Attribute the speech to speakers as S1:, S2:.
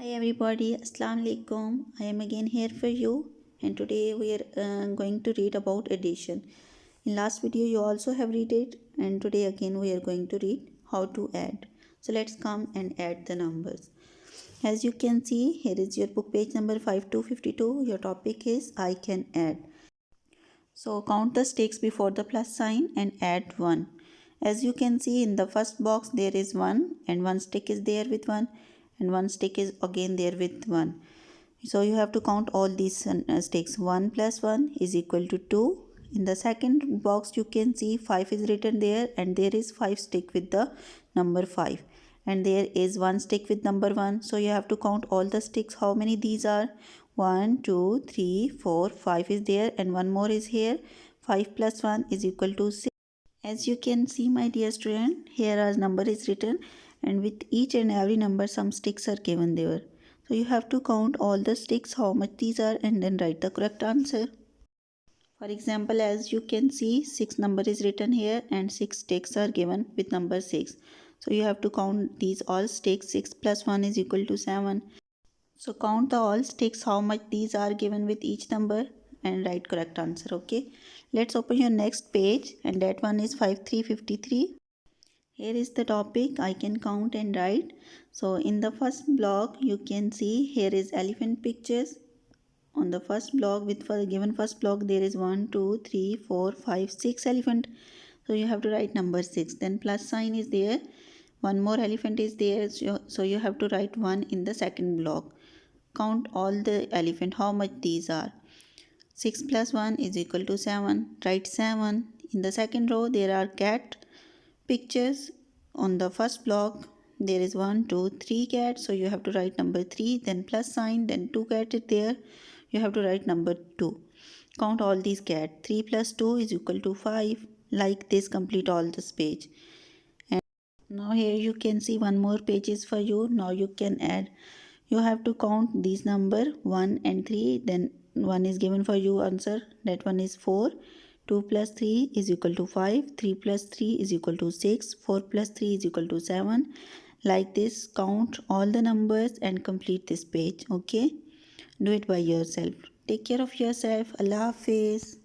S1: Hi everybody, Assalamu alaikum. I am again here for you, and today we are going to read about addition. In last video you also have read it, and today again we are going to read how to add. So let's come and add the numbers. As you can see, here is your book page number 5252. Your topic is I can add. So count the sticks before the plus sign and add 1. As you can see, in the first box there is 1 and one stick is there with 1 and one stick is again there with 1. So you have to count all these sticks. 1 plus 1 is equal to 2. In the second box you can see 5 is written there and there is 5 stick with the number 5. And there is one stick with number 1. So you have to count all the sticks. How many these are? 1, 2, 3, 4, 5 is there and one more is here. 5 plus 1 is equal to 6. As you can see, my dear student, here a number is written and with each and every number some sticks are given there. So you have to count all the sticks, how much these are, and then write the correct answer. For example, as you can see, 6 number is written here and 6 sticks are given with number 6. So you have to count these all sticks. 6 plus 1 is equal to 7. So count the all sticks, how much these are given with each number, and write correct answer. Okay, let's open your next page, and that one is 5353. Here is the topic I can count and write. So in the first block you can see here is elephant pictures. On the first block, with for the given first block, there is 1 2 3 4 5 6 elephant. So you have to write number 6. Then plus sign is there, one more elephant is there, so you have to write 1 in the second block. Count all the elephant, how much these are. 6 plus 1 is equal to 7. Write 7. In the second row there are cat pictures. On the first block there is 1 2 3 cats, so you have to write number 3, then plus sign, then 2 cats is there, you have to write number 2. Count all these cats. 3 plus 2 is equal to 5. Like this, complete all this page. And now here you can see one more page is for you. Now you can add. You have to count these number 1 and 3, then 1 is given for you answer, that one is 4. 2 plus 3 is equal to 5. 3 plus 3 is equal to 6. 4 plus 3 is equal to 7. Like this, count all the numbers and complete this page. Okay, do it by yourself. Take care of yourself. Allah Hafiz.